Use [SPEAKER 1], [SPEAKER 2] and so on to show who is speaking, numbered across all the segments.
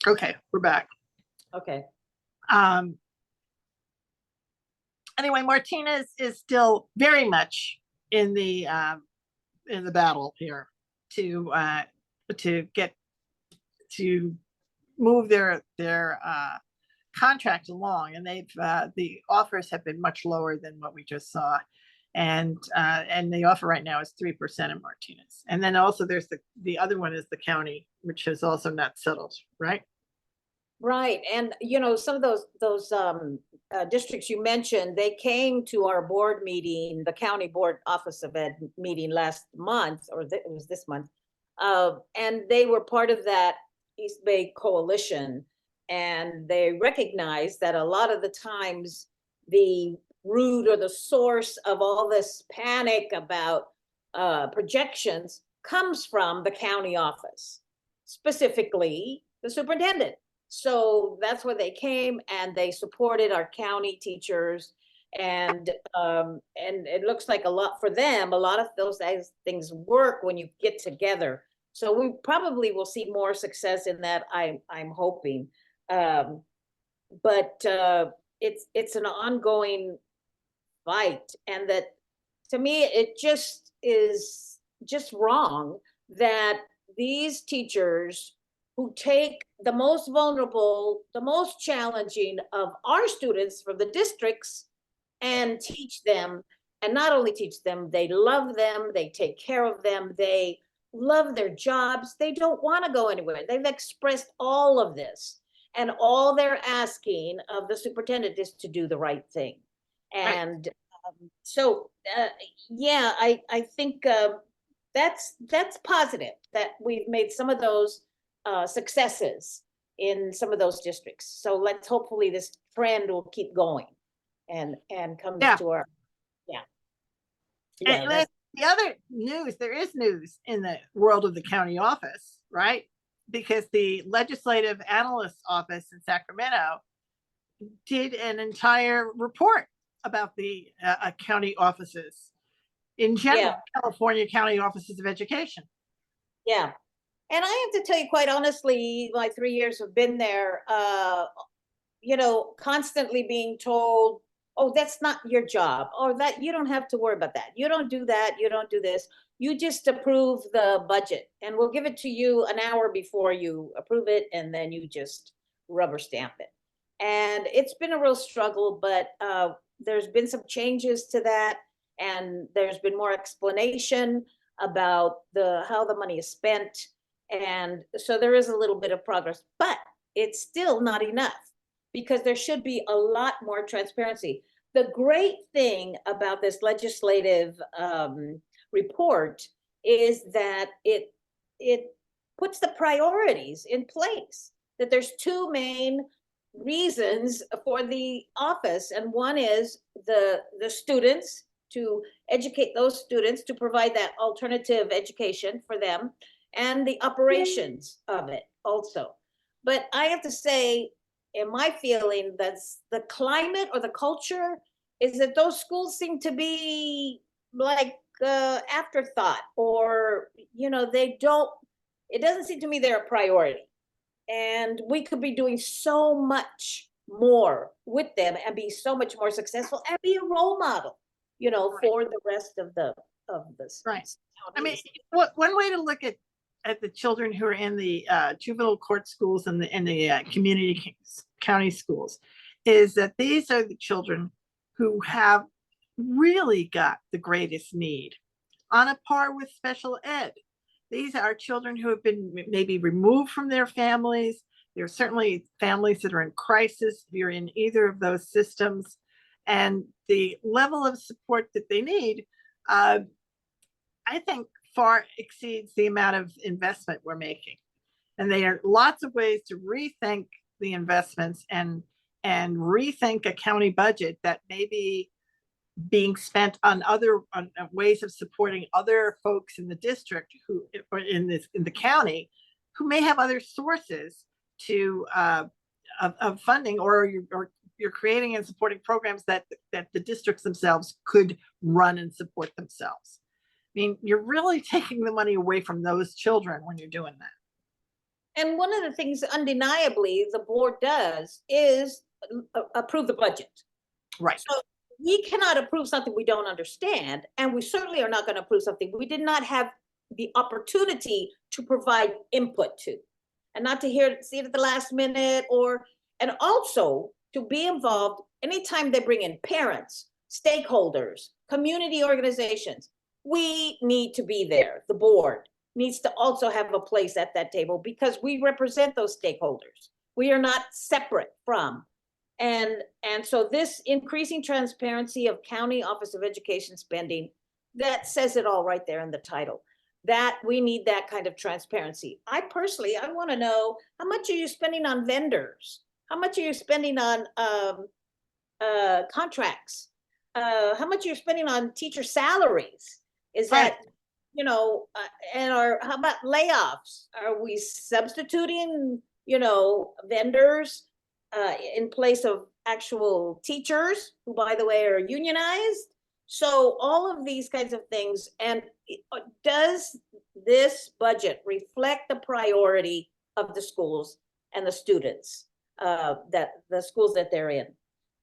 [SPEAKER 1] Okay, we're back.
[SPEAKER 2] Okay.
[SPEAKER 1] Anyway, Martinez is still very much in the battle here to get to move their contract along, and they've the offers have been much lower than what we just saw, and the offer right now is 3% in Martinez, and then also there's the other one is the county, which has also not settled, right?
[SPEAKER 2] Right. And some of those districts you mentioned, they came to our board meeting, the county board office of ed meeting last month, or it was this month. And they were part of that East Bay coalition. And they recognized that a lot of the times the root or the source of all this panic about projections comes from the county office, specifically the superintendent. So that's where they came, and they supported our county teachers, and it looks like a lot for them. A lot of those things work when you get together. So we probably will see more success in that. I'm hoping, but it's an ongoing fight, and that to me it just is just wrong that these teachers who take the most vulnerable, the most challenging of our students from the districts and teach them, and not only teach them, they love them, they take care of them, they love their jobs, they don't want to go anywhere. They've expressed all of this, and all they're asking of the superintendent is to do the right thing. And so, yeah, I think that's positive that we've made some of those successes in some of those districts. So let's hopefully this trend will keep going and comes to our,
[SPEAKER 1] And the other news, there is news in the world of the county office, right? Because the legislative analyst office in Sacramento did an entire report about the county offices in general, California county offices of education.
[SPEAKER 2] Yeah. And I have to tell you, quite honestly, my 3 years have been there, constantly being told, oh, that's not your job, or that you don't have to worry about that. You don't do that. You don't do this. You just approve the budget, and we'll give it to you an hour before you approve it, and then you just rubber stamp it. And it's been a real struggle, but there's been some changes to that, and there's been more explanation about how the money is spent. And so there is a little bit of progress, but it's still not enough, because there should be a lot more transparency. The great thing about this legislative report is that it puts the priorities in place, that there's two main reasons for the office, and one is the students, to educate those students, to provide that alternative education for them, and the operations of it also. But I have to say, in my feeling, that's the climate or the culture is that those schools seem to be like afterthought, or they don't, it doesn't seem to me they're a priority. And we could be doing so much more with them and be so much more successful and be a role model, for the rest of this.
[SPEAKER 1] Right. I mean, one way to look at the children who are in the juvenile court schools and the community county schools is that these are the children who have really got the greatest need, on a par with special ed. These are children who have been maybe removed from their families. There are certainly families that are in crisis if you're in either of those systems. And the level of support that they need, I think, far exceeds the amount of investment we're making. And there are lots of ways to rethink the investments and rethink a county budget that may be being spent on other ways of supporting other folks in the district who, or in the county, who may have other sources to of funding, or you're creating and supporting programs that the districts themselves could run and support themselves. I mean, you're really taking the money away from those children when you're doing that.
[SPEAKER 2] And one of the things undeniably the board does is approve the budget.
[SPEAKER 1] Right.
[SPEAKER 2] So we cannot approve something we don't understand, and we certainly are not going to approve something we did not have the opportunity to provide input to, and not to see it at the last minute, and also to be involved anytime they bring in parents, stakeholders, community organizations. We need to be there. The board needs to also have a place at that table because we represent those stakeholders. We are not separate from. And so this increasing transparency of County Office of Education spending, that says it all right there in the title. That we need that kind of transparency. I want to know, how much are you spending on vendors? How much are you spending on contracts? How much are you spending on teacher salaries? Is that, and how about layoffs? Are we substituting, vendors in place of actual teachers, who, by the way, are unionized? So all of these kinds of things. And does this budget reflect the priority of the schools and the students, that the schools that they're in?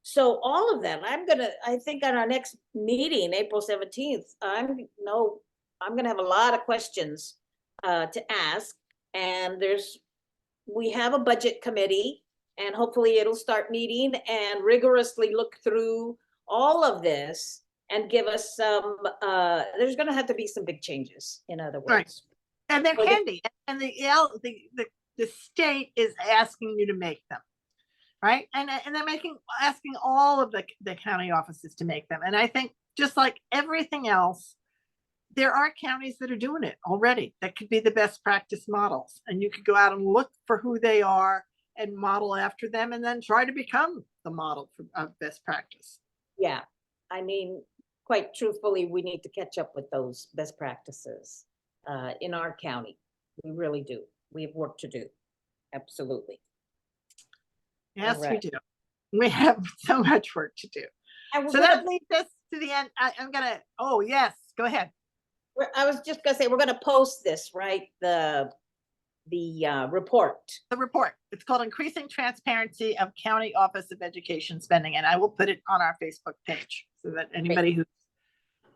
[SPEAKER 2] So all of that, I think on our next meeting, April 17th, I'm gonna have a lot of questions to ask. And we have a budget committee, and hopefully it'll start meeting and rigorously look through all of this and give us some, there's gonna have to be some big changes, in other words.
[SPEAKER 1] Right. And there can be, and the state is asking you to make them, right? And they're asking all of the county offices to make them. And I think just like everything else, there are counties that are doing it already. That could be the best practice models. And you could go out and look for who they are and model after them, and then try to become the model for best practice.
[SPEAKER 2] Yeah, I mean, quite truthfully, we need to catch up with those best practices in our county. We really do. We have work to do. Absolutely.
[SPEAKER 1] Yes, we do. We have so much work to do. So that leads us to the end. Oh yes, go ahead.
[SPEAKER 2] I was just gonna say, we're gonna post this, right? The report.
[SPEAKER 1] The report. It's called Increasing Transparency of County Office of Education Spending, and I will put it on our Facebook page so that anybody who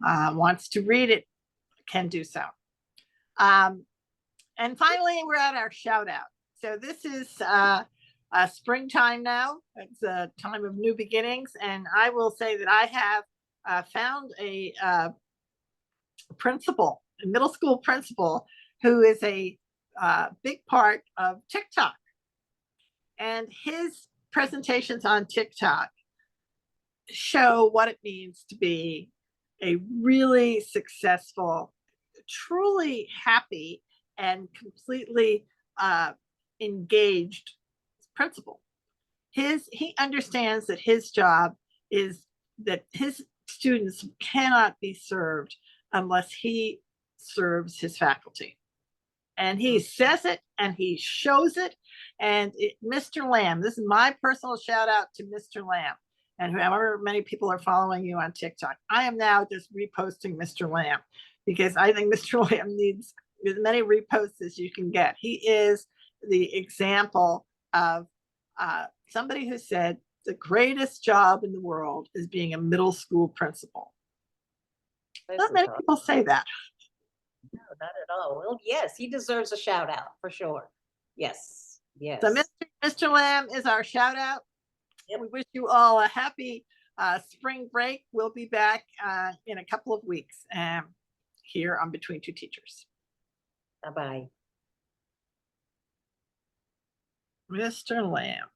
[SPEAKER 1] wants to read it can do so. And finally, we're at our shout out. So this is springtime now. It's a time of new beginnings, and I will say that I have found a principal, a middle school principal, who is a big part of TikTok, and his presentations on TikTok show what it means to be a really successful, truly happy, and completely engaged principal. He understands that his job is that his students cannot be served unless he serves his faculty. And he says it and he shows it. And Mr. Lamb, this is my personal shout out to Mr. Lamb. And however many people are following you on TikTok, I am now just reposting Mr. Lamb because I think Mr. Lamb needs as many reposts as you can get. He is the example of somebody who said the greatest job in the world is being a middle school principal. Not many people say that.
[SPEAKER 2] No, not at all. Well, yes, he deserves a shout out for sure. Yes, yes.
[SPEAKER 1] So Mr. Lamb is our shout out. Yep. We wish you all a happy spring break. We'll be back in a couple of weeks here on Between Two Teachers.
[SPEAKER 2] Bye-bye.
[SPEAKER 1] Mr. Lamb.